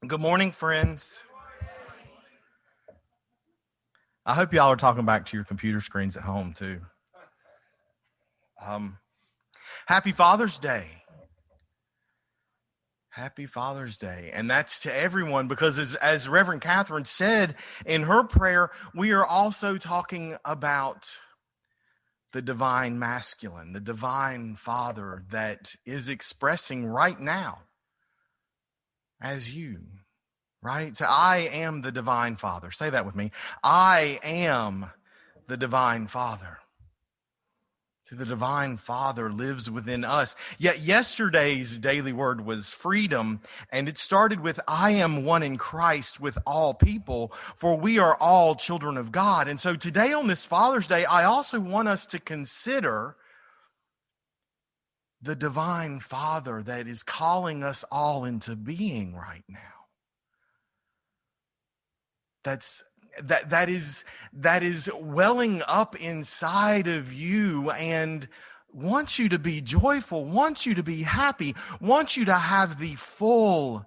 Good morning, friends. I hope y'all are talking back to your computer screens at home, too. Um, Happy Father's Day. Happy Father's Day. And that's to everyone because as Reverend Catherine said in her prayer, we are also talking about the divine masculine, the divine Father that is expressing right now as you. Right? So I am the divine Father. Say that with me. I am the divine Father. So the divine Father lives within us. Yet yesterday's daily word was freedom, and it started with, I am one in Christ with all people, for we are all children of God. And so today on this Father's Day, I also want us to consider the divine Father that is calling us all into being right now. That is welling up inside of you and wants you to be joyful, wants you to be happy, wants you to have the full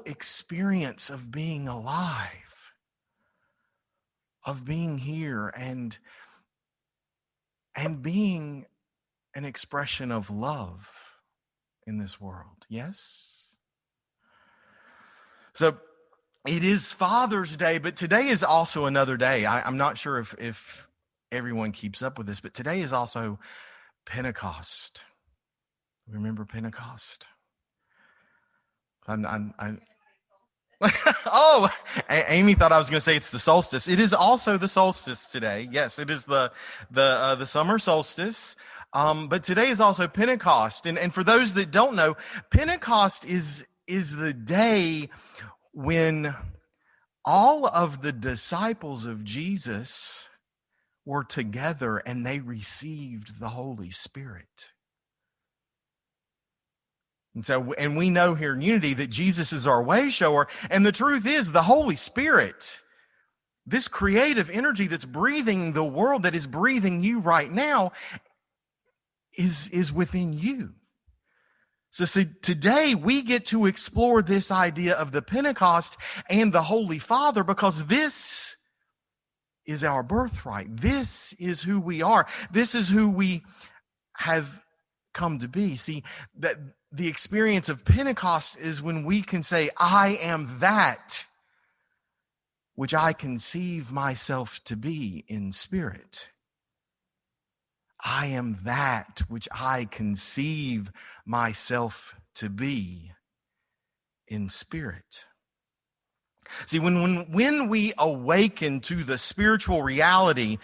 experience of being alive, of being here and being an expression of love in this world. Yes? So it is Father's Day, but today is also another day. I'm not sure if everyone keeps up with this, but today is also Pentecost. Remember Pentecost? Oh, Amy thought I was going to say it's the solstice. It is also the solstice today. Yes, it is the summer solstice. But today is also Pentecost, and for those that don't know, Pentecost is the day when all of the disciples of Jesus were together and they received the Holy Spirit. And we know here in Unity that Jesus is our way shower, and the truth is the Holy Spirit, this creative energy that's breathing the world, that is breathing you right now, is within you. So see, today we get to explore this idea of the Pentecost and the Holy Father because this is our birthright. This is who we are. This is who we have come to be. See, that the experience of Pentecost is when we can say, I am that which I conceive myself to be in spirit. I am that which I conceive myself to be in spirit. See, when we awaken to the spiritual reality,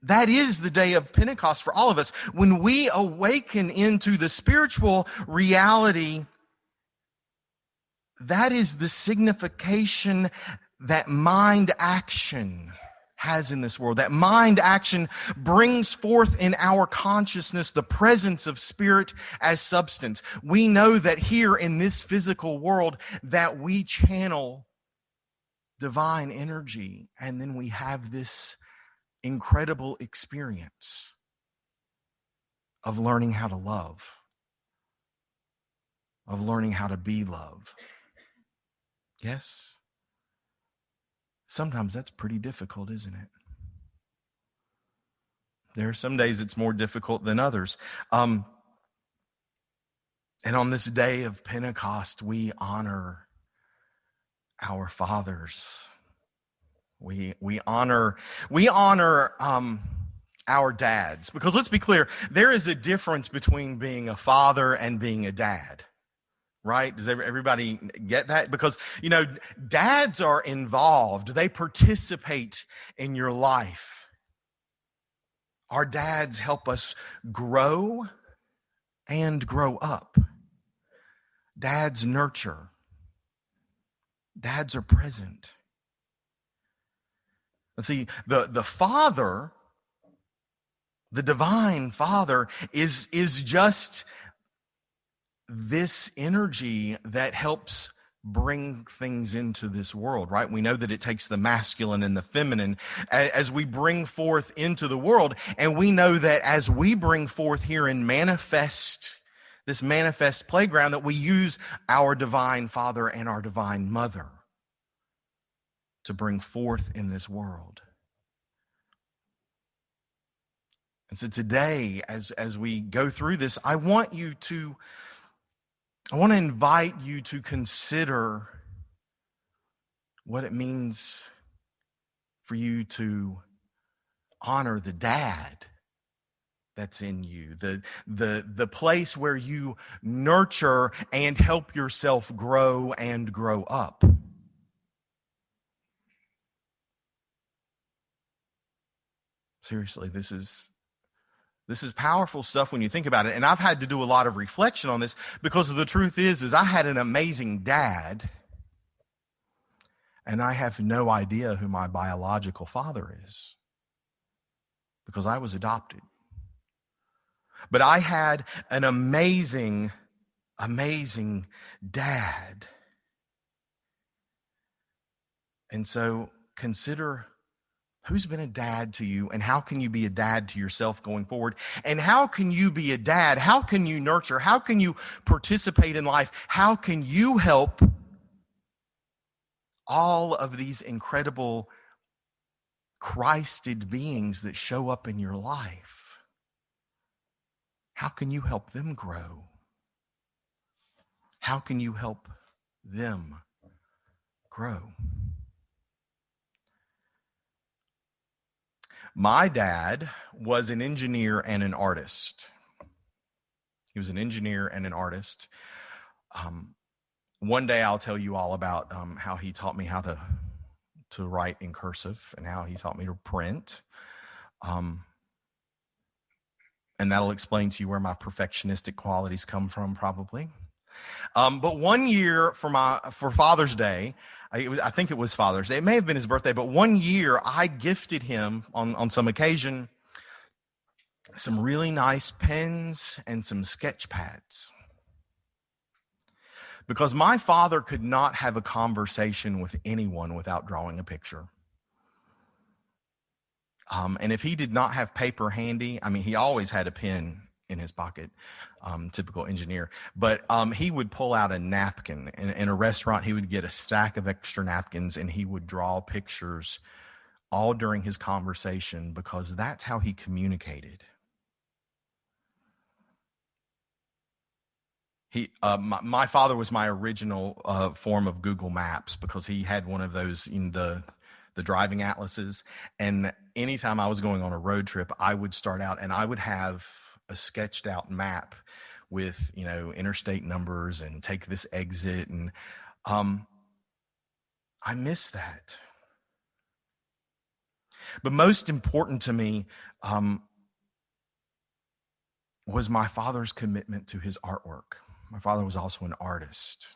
that is the day of Pentecost for all of us. When we awaken into the spiritual reality, that is the signification that mind action has in this world. That mind action brings forth in our consciousness the presence of spirit as substance. We know that here in this physical world that we channel divine energy, and then we have this incredible experience of learning how to love, of learning how to be love. Yes? Sometimes that's pretty difficult, isn't it? There are some days it's more difficult than others. And on this day of Pentecost, we honor our fathers. We honor our dads, because let's be clear, there is a difference between being a father and being a dad. Right? Does everybody get that? Because, dads are involved. They participate in your life. Our dads help us grow and grow up. Dads nurture. Dads are present. Let's see, the Father, the divine Father, is just this energy that helps bring things into this world, right? We know that it takes the masculine and the feminine as we bring forth into the world. And we know that as we bring forth here and manifest this manifest playground that we use our divine Father and our divine Mother to bring forth in this world. And so today, as we go through this, I want to invite you to consider what it means for you to honor the dad that's in you, the place where you nurture and help yourself grow and grow up. Seriously, this is powerful stuff when you think about it. And I've had to do a lot of reflection on this because the truth is I had an amazing dad, and I have no idea who my biological father is because I was adopted. But I had an amazing, amazing dad. And so consider who's been a dad to you, and how can you be a dad to yourself going forward? And how can you be a dad? How can you nurture? How can you participate in life? How can you help all of these incredible Christed beings that show up in your life? How can you help them grow? How can you help them grow? My dad was an engineer and an artist. He was an engineer and an artist. One day I'll tell you all about how he taught me how to write in cursive and how he taught me to print. And that'll explain to you where my perfectionistic qualities come from, probably. But one year for Father's Day, I think it was Father's Day. It may have been his birthday, but one year I gifted him on some occasion some really nice pens and some sketch pads. Because my father could not have a conversation with anyone without drawing a picture. And if he did not have paper handy, I mean, he always had a pen in his pocket, typical engineer, but he would pull out a napkin. In a restaurant, he would get a stack of extra napkins and he would draw pictures all during his conversation because that's how he communicated. My father was my original form of Google Maps because he had one of those in the driving atlases. And anytime I was going on a road trip, I would start out and I would have a sketched out map with, interstate numbers and take this exit. And I miss that. But most important to me was my father's commitment to his artwork. My father was also an artist.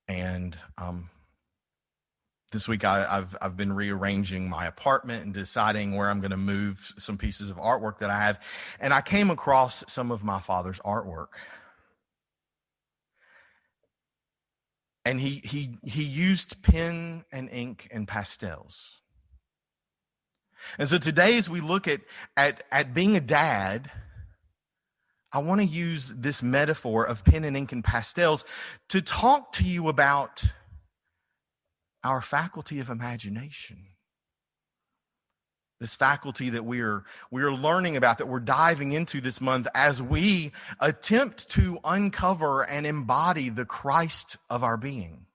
And this week I've been rearranging my apartment and deciding where I'm going to move some pieces of artwork that I have. And I came across some of my father's artwork. And he used pen and ink and pastels. And so today, as we look at being a dad, I want to use this metaphor of pen and ink and pastels to talk to you about our faculty of imagination. This faculty that we are learning about, that we're diving into this month as we attempt to uncover and embody the Christ of our being.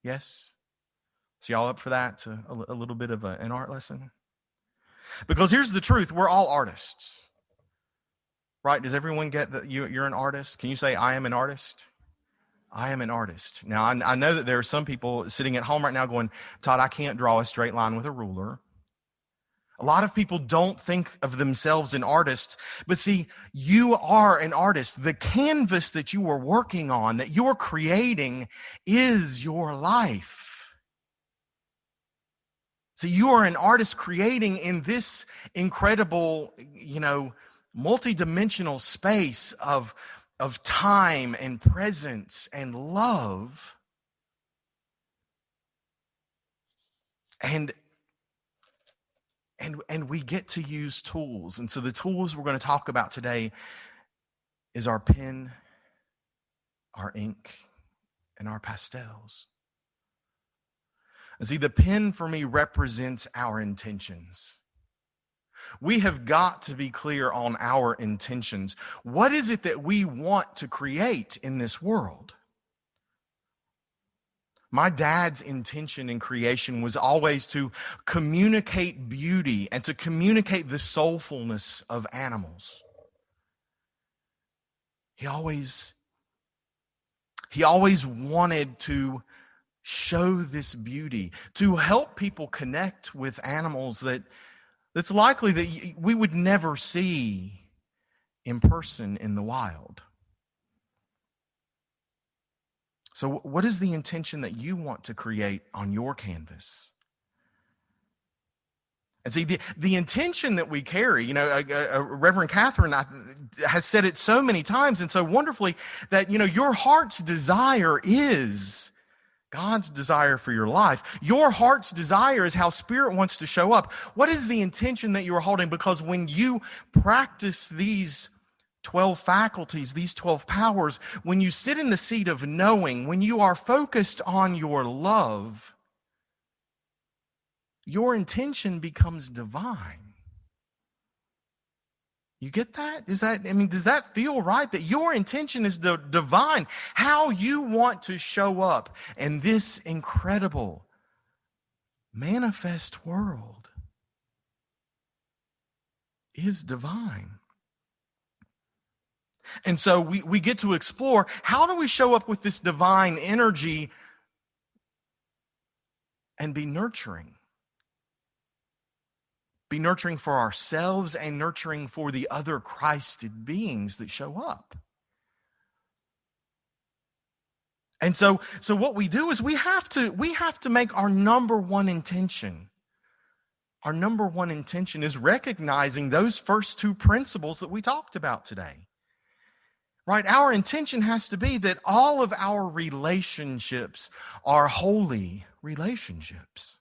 Yes? So y'all up for that? A little bit of an art lesson? Because here's the truth, we're all artists. Right? Does everyone get that you're an artist? Can you say, I am an artist? I am an artist. Now, I know that there are some people sitting at home right now going, Todd, I can't draw a straight line with a ruler. A lot of people don't think of themselves as artists, but see, you are an artist. The canvas that you are working on, that you're creating, is your life. So you are an artist creating in this incredible, multidimensional space of time and presence and love. And we get to use tools. And so the tools we're going to talk about today is our pen, our ink, and our pastels. And see, the pen for me represents our intentions. We have got to be clear on our intentions. What is it that we want to create in this world? My dad's intention in creation was always to communicate beauty and to communicate the soulfulness of animals. He always wanted to show this beauty, to help people connect with animals that's likely that we would never see in person in the wild. So what is the intention that you want to create on your canvas? And see, the intention that we carry, Reverend Catherine has said it so many times and so wonderfully that, your heart's desire is God's desire for your life. Your heart's desire is how Spirit wants to show up. What is the intention that you are holding? Because when you practice these 12 faculties, these 12 powers, when you sit in the seat of knowing, when you are focused on your love, your intention becomes divine. You get that? Does that feel right? That your intention is divine. How you want to show up in this incredible, manifest world is divine. And so we get to explore, how do we show up with this divine energy and be nurturing? Be nurturing for ourselves and nurturing for the other Christed beings that show up. And so what we do is we have to make our number one intention. Our number one intention is recognizing those first two principles that we talked about today. Right? Our intention has to be that all of our relationships are holy relationships.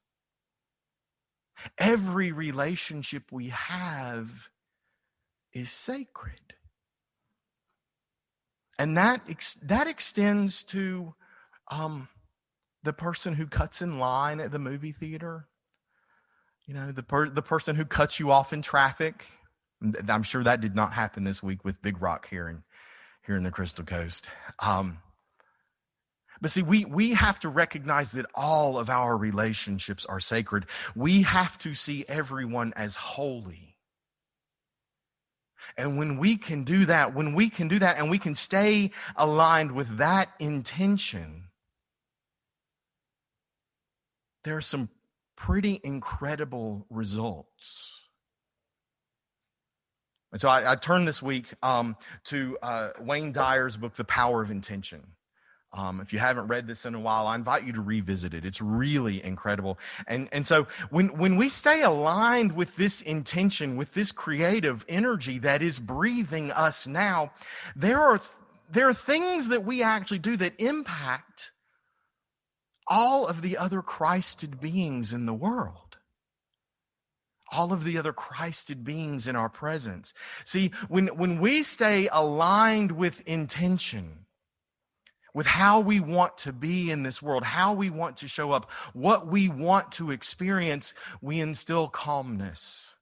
Every relationship we have is sacred. And that extends to the person who cuts in line at the movie theater. The person who cuts you off in traffic. I'm sure that did not happen this week with Big Rock here in the Crystal Coast. But see, we have to recognize that all of our relationships are sacred. We have to see everyone as holy. And when we can do that, and we can stay aligned with that intention, there are some pretty incredible results. And so I turned this week to Wayne Dyer's book, The Power of Intention. If you haven't read this in a while, I invite you to revisit it. It's really incredible. And so when we stay aligned with this intention, with this creative energy that is breathing us now, there are things that we actually do that impact all of the other Christed beings in the world. All of the other Christed beings in our presence. See, when we stay aligned with intention, with how we want to be in this world, how we want to show up, what we want to experience, we instill calmness.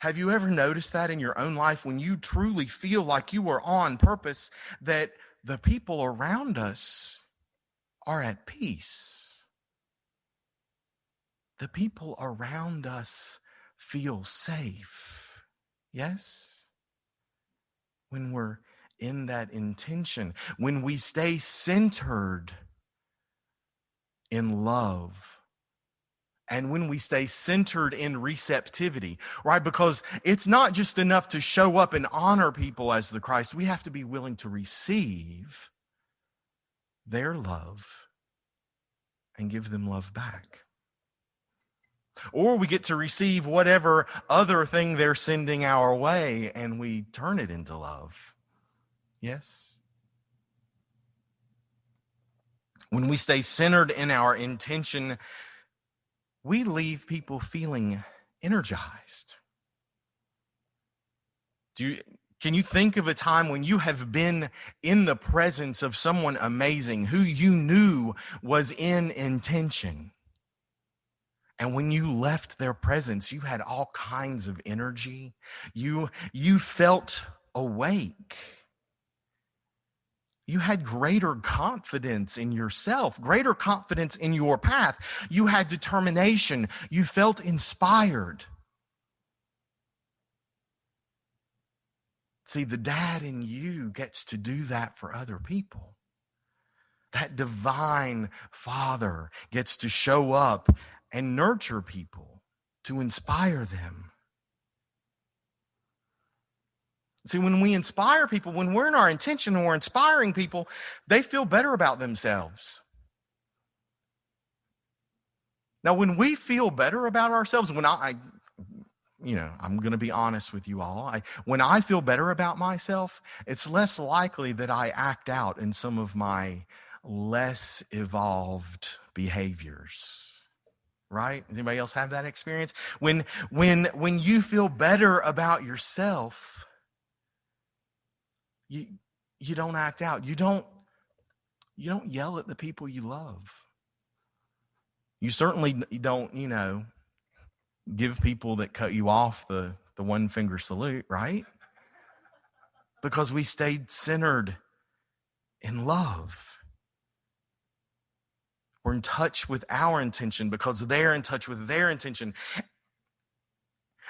Have you ever noticed that in your own life when you truly feel like you are on purpose, that the people around us are at peace? The people around us feel safe. Yes? When we're in that intention, when we stay centered in love, and when we stay centered in receptivity, right? Because it's not just enough to show up and honor people as the Christ. We have to be willing to receive their love and give them love back. Or we get to receive whatever other thing they're sending our way and we turn it into love. Yes? When we stay centered in our intention, we leave people feeling energized. Can you think of a time when you have been in the presence of someone amazing who you knew was in intention? And when you left their presence, you had all kinds of energy. You felt awake. You had greater confidence in yourself, greater confidence in your path. You had determination. You felt inspired. See, the dad in you gets to do that for other people. That divine Father gets to show up and nurture people, to inspire them. See, when we inspire people, when we're in our intention and we're inspiring people, they feel better about themselves. Now, when we feel better about ourselves, when I'm going to be honest with you all. When I feel better about myself, it's less likely that I act out in some of my less evolved behaviors. Right? Does anybody else have that experience? When you feel better about yourself, you don't act out. You don't yell at the people you love. You certainly don't, give people that cut you off the one finger salute, right? Because we stayed centered in love. We're in touch with our intention because they're in touch with their intention.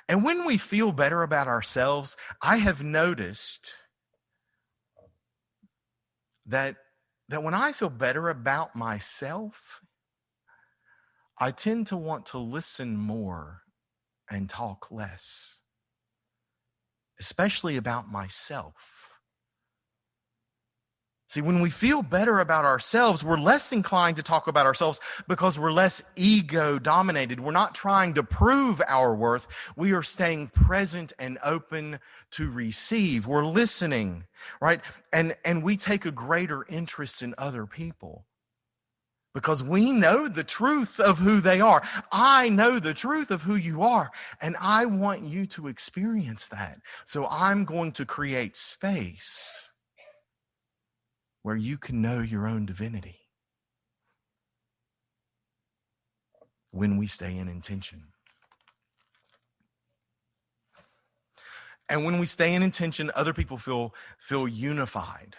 And when we feel better about ourselves, I have noticed that when I feel better about myself, I tend to want to listen more and talk less, especially about myself. See, when we feel better about ourselves, we're less inclined to talk about ourselves because we're less ego-dominated. We're not trying to prove our worth. We are staying present and open to receive. We're listening, right? And we take a greater interest in other people because we know the truth of who they are. I know the truth of who you are, and I want you to experience that. So I'm going to create space where you can know your own divinity when we stay in intention. And when we stay in intention, other people feel unified.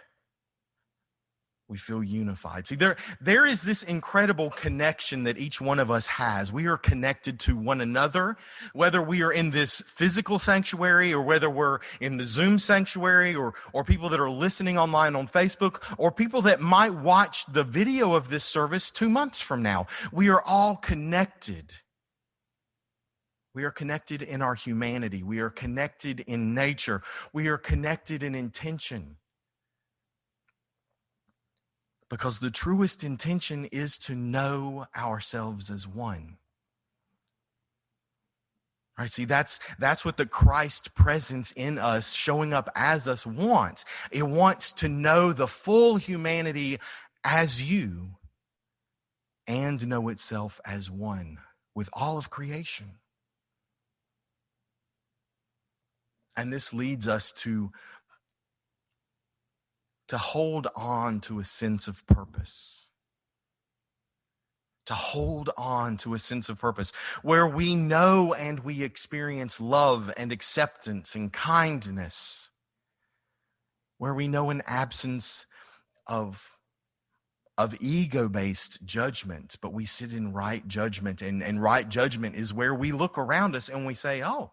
We feel unified. See, there is this incredible connection that each one of us has. We are connected to one another, whether we are in this physical sanctuary or whether we're in the Zoom sanctuary or people that are listening online on Facebook or people that might watch the video of this service 2 months from now. We are all connected. We are connected in our humanity. We are connected in nature. We are connected in intention. Because the truest intention is to know ourselves as one. Right? See, that's what the Christ presence in us, showing up as us, wants. It wants to know the full humanity as you and know itself as one with all of creation. And this leads us to hold on to a sense of purpose. To hold on to a sense of purpose where we know and we experience love and acceptance and kindness. Where we know an absence of ego-based judgment, but we sit in right judgment. And right judgment is where we look around us and we say, oh,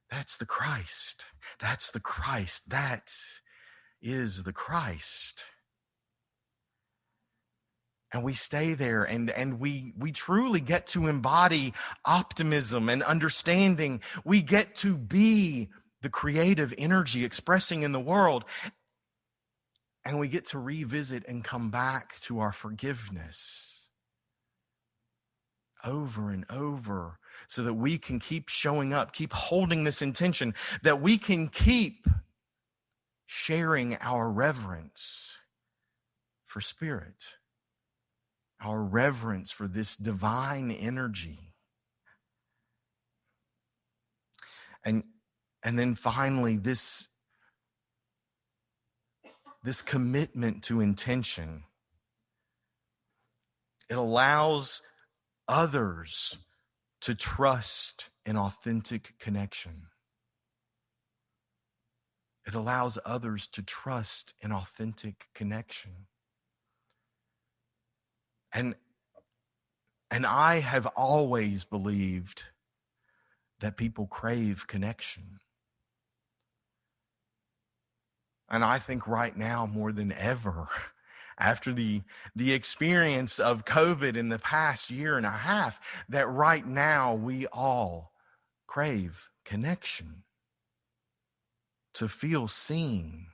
that's the Christ. That's the Christ. That is the Christ. And we stay there and we truly get to embody optimism and understanding. We get to be the creative energy expressing in the world. And we get to revisit and come back to our forgiveness over and over so that we can keep showing up, keep holding this intention, that we can keep sharing our reverence for spirit, our reverence for this divine energy. And And then finally, this commitment to intention. It allows others to trust in authentic connection. It allows others to trust in authentic connection. And I have always believed that people crave connection. And I think right now more than ever, after the experience of COVID in the past year and a half, that right now we all crave connection. To feel seen,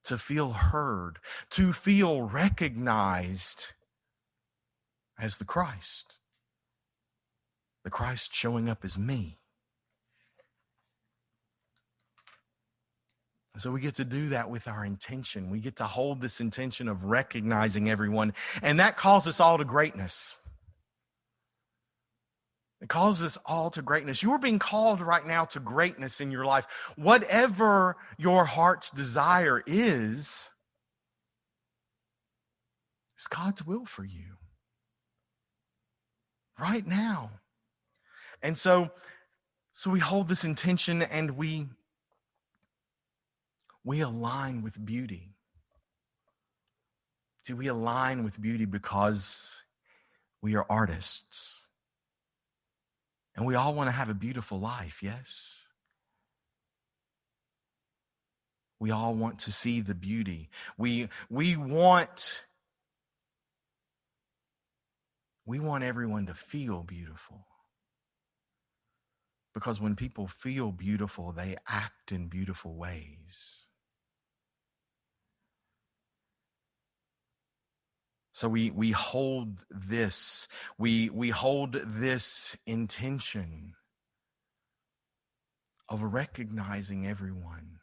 to feel heard, to feel recognized as the Christ showing up as me. And so we get to do that with our intention. We get to hold this intention of recognizing everyone, and that calls us all to greatness. It calls us all to greatness. You are being called right now to greatness in your life. Whatever your heart's desire is, it's God's will for you right now. And so we hold this intention and we align with beauty. See, we align with beauty because we are artists. And we all want to have a beautiful life, yes? We all want to see the beauty. We want everyone to feel beautiful. Because when people feel beautiful, they act in beautiful ways. So we hold this, we hold this intention of recognizing everyone.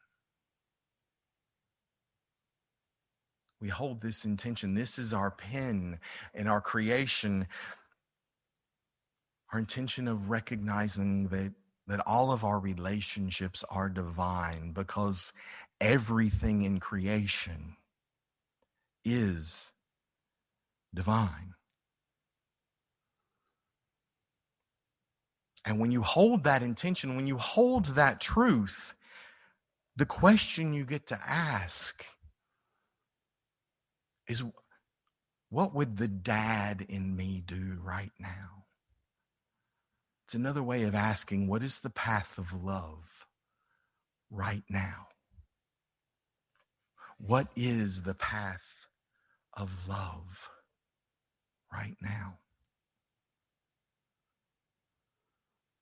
We hold this intention. This is our pen in our creation. Our intention of recognizing that all of our relationships are divine, because everything in creation is divine. And when you hold that intention, when you hold that truth, the question you get to ask is, what would the dad in me do right now? It's another way of asking, what is the path of love right now? What is the path of love right now?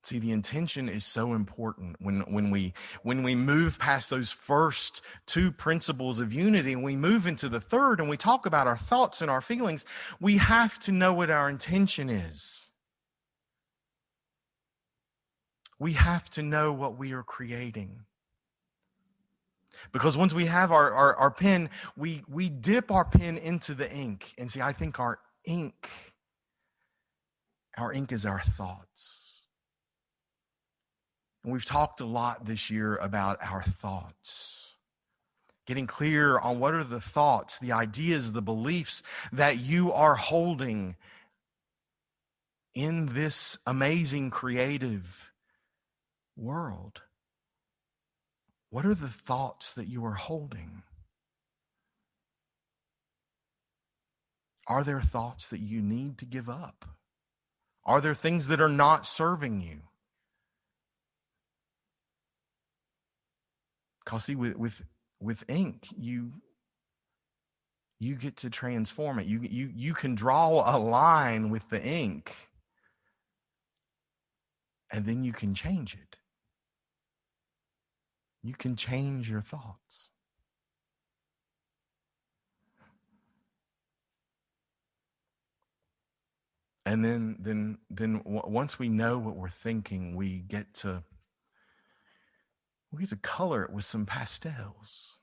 See, the intention is so important when we move past those first two principles of unity and we move into the third and we talk about our thoughts and our feelings. We have to know what our intention is. We have to know what we are creating. Because once we have our pen, we dip our pen into the ink. And see, I think our ink is our thoughts. And we've talked a lot this year about our thoughts. Getting clear on what are the thoughts, the ideas, the beliefs that you are holding in this amazing creative world. What are the thoughts that you are holding? Are there thoughts that you need to give up? Are there things that are not serving you? Because see, with ink, you get to transform it. You can draw a line with the ink, and then you can change it. You can change your thoughts. And then once we know what we're thinking, we get to color it with some pastels.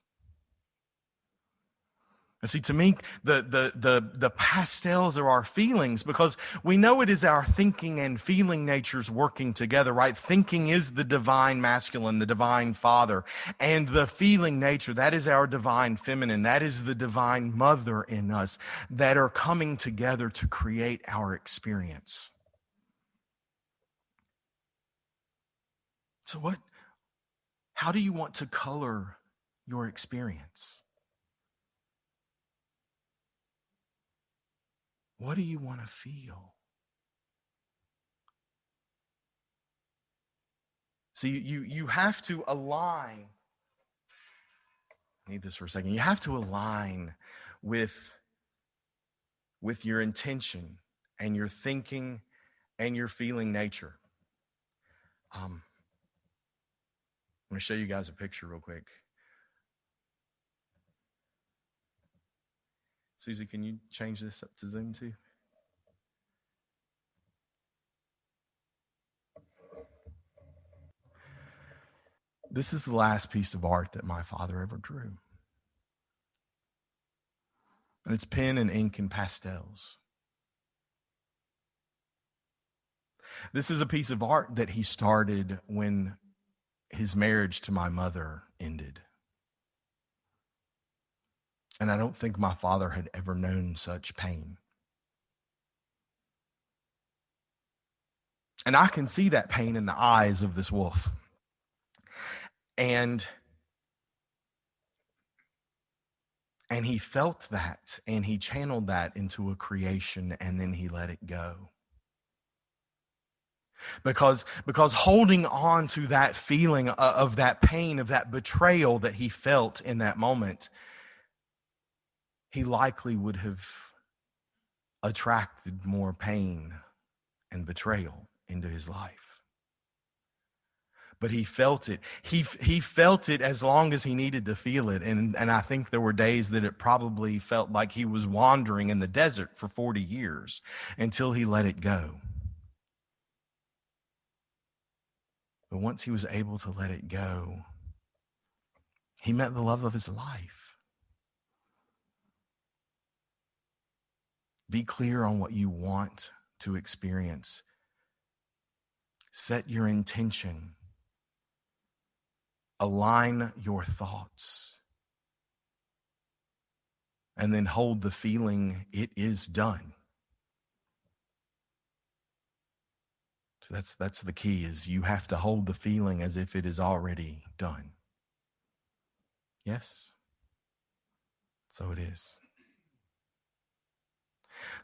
See, to me, the pastels are our feelings, because we know it is our thinking and feeling natures working together, right? Thinking is the divine masculine, the divine father, and the feeling nature, that is our divine feminine, that is the divine mother in us, that are coming together to create our experience. So how do you want to color your experience? What do you want to feel? See, you have to align. I need this for a second. You have to align with your intention and your thinking and your feeling nature. I'm going to show you guys a picture real quick. Susie, can you change this up to Zoom too? This is the last piece of art that my father ever drew. And it's pen and ink and pastels. This is a piece of art that he started when his marriage to my mother ended. And I don't think my father had ever known such pain. And I can see that pain in the eyes of this wolf. And he felt that, and he channeled that into a creation, and then he let it go. Because holding on to that feeling of that pain, of that betrayal that he felt in that moment, he likely would have attracted more pain and betrayal into his life. But he felt it. He felt it as long as he needed to feel it. And I think there were days that it probably felt like he was wandering in the desert for 40 years until he let it go. But once he was able to let it go, he met the love of his life. Be clear on what you want to experience. Set your intention. Align your thoughts. And then hold the feeling, it is done. So that's the key, is you have to hold the feeling as if it is already done. Yes? So it is.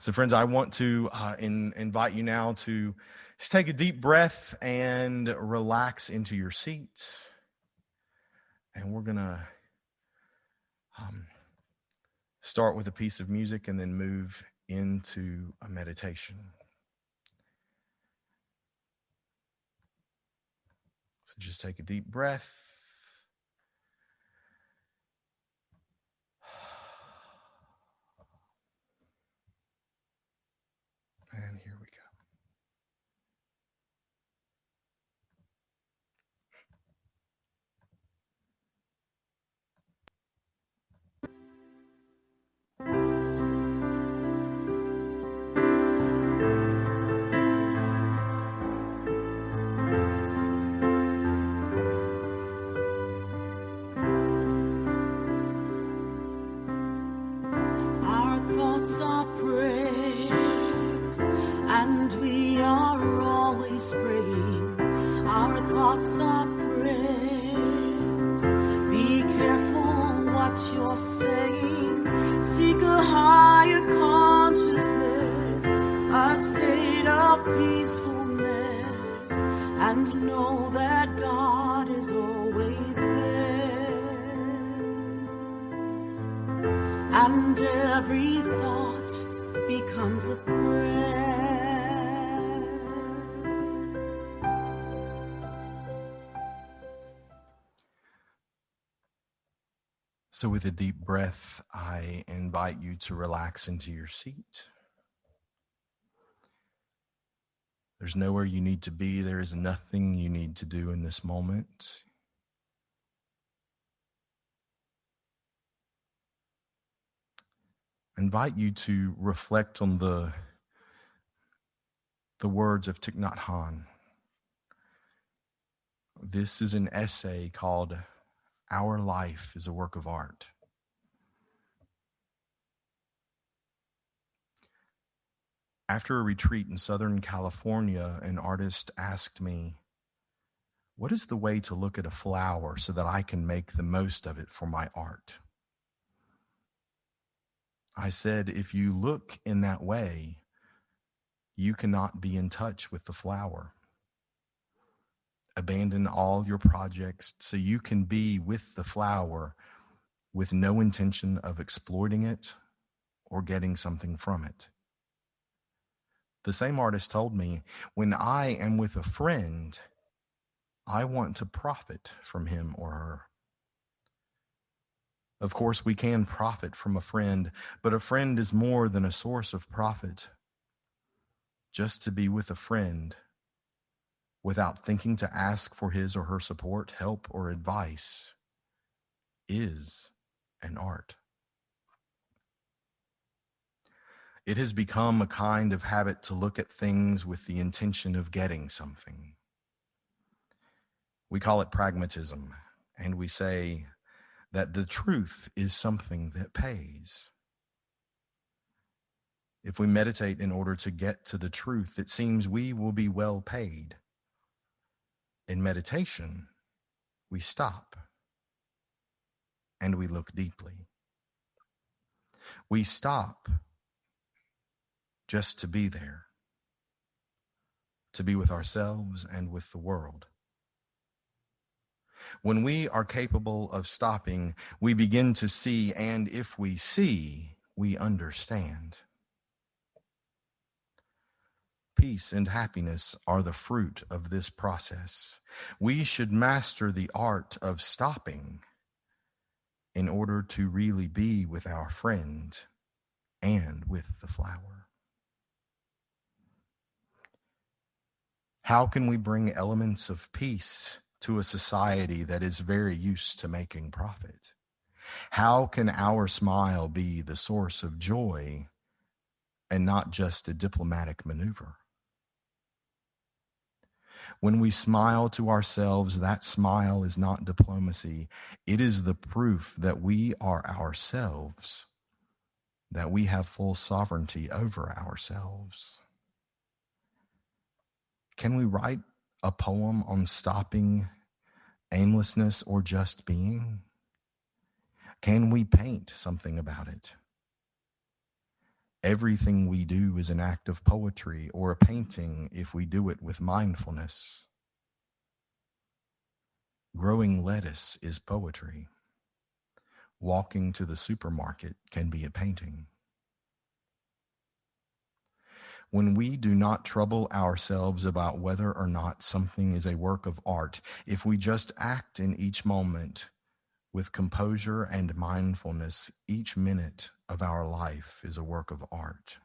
So friends, I want to invite you now to just take a deep breath and relax into your seat. And we're going to start with a piece of music and then move into a meditation. So just take a deep breath. And here we go. Our thoughts are prayers, and we are always praying. Our thoughts are prayers. Be careful what you're saying. Seek a higher consciousness, a state of peacefulness, and know that God is always there. And every thought becomes a prayer. So with a deep breath, I invite you to relax into your seat. There's nowhere you need to be. There is nothing you need to do in this moment. invite you to reflect on the words of Thich Nhat Hanh. This is an essay called Our Life is a Work of Art. After a retreat in Southern California, an artist asked me, "What is the way to look at a flower so that I can make the most of it for my art?" I said, if you look in that way, you cannot be in touch with the flower. Abandon all your projects so you can be with the flower with no intention of exploiting it or getting something from it. The same artist told me, when I am with a friend, I want to profit from him or her. Of course, we can profit from a friend, but a friend is more than a source of profit. Just to be with a friend without thinking to ask for his or her support, help, or advice is an art. It has become a kind of habit to look at things with the intention of getting something. We call it pragmatism, and we say that the truth is something that pays. If we meditate in order to get to the truth, it seems we will be well paid. In meditation, we stop and we look deeply. We stop just to be there, to be with ourselves and with the world. When we are capable of stopping, we begin to see, and if we see, we understand. Peace and happiness are the fruit of this process. We should master the art of stopping in order to really be with our friend and with the flower. How can we bring elements of peace to a society that is very used to making profit? How can our smile be the source of joy and not just a diplomatic maneuver? When we smile to ourselves, that smile is not diplomacy. It is the proof that we are ourselves, that we have full sovereignty over ourselves. Can we write a poem on stopping aimlessness or just being? Can we paint something about it? Everything we do is an act of poetry or a painting if we do it with mindfulness. Growing lettuce is poetry. Walking to the supermarket can be a painting. When we do not trouble ourselves about whether or not something is a work of art, if we just act in each moment with composure and mindfulness, each minute of our life is a work of art.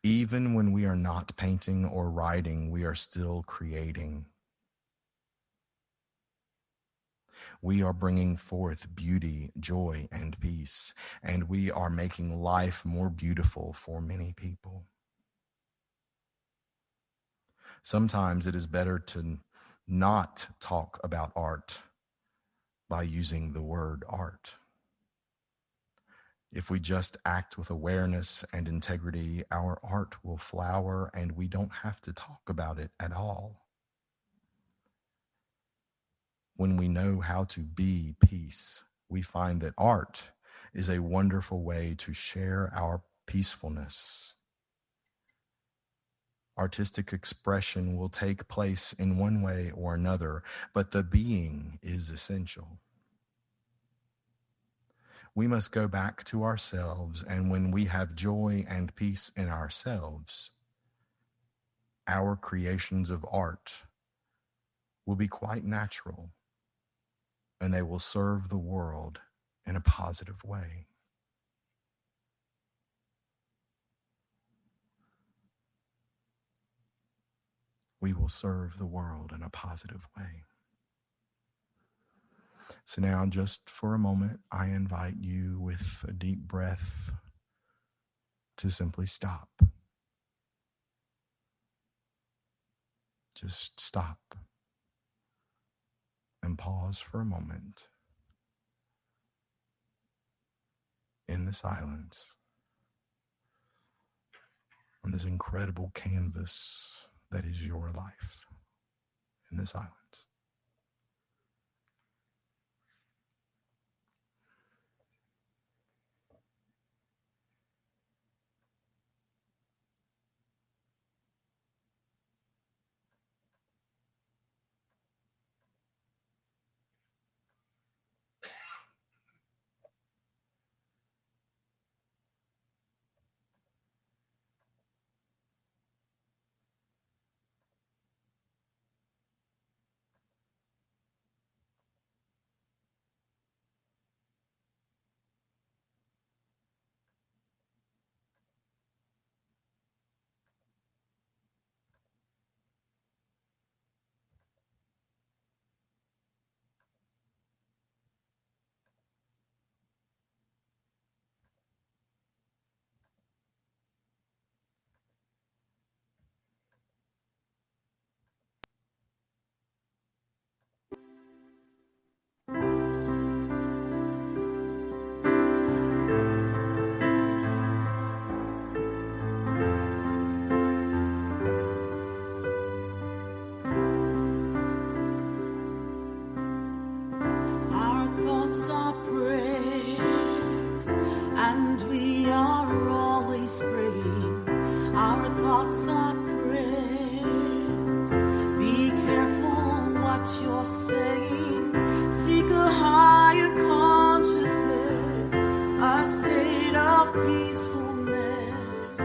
Even when we are not painting or writing, we are still creating. We are bringing forth beauty, joy, and peace, and we are making life more beautiful for many people. Sometimes it is better to not talk about art by using the word art. If we just act with awareness and integrity, our art will flower and we don't have to talk about it at all. When we know how to be peace, we find that art is a wonderful way to share our peacefulness. Artistic expression will take place in one way or another, but the being is essential. We must go back to ourselves, and when we have joy and peace in ourselves, our creations of art will be quite natural, and they will serve the world in a positive way. We will serve the world in a positive way. So now, just for a moment, I invite you with a deep breath to simply stop. Just stop and pause for a moment in the silence on this incredible canvas that is your life, in the silence. Our thoughts are prayers, and we are always praying. Our thoughts are prayers. Be careful what you're saying. Seek a higher consciousness, a state of peacefulness,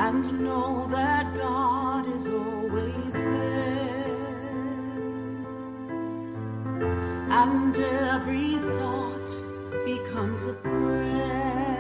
and know that God is always there. And every thought becomes a prayer.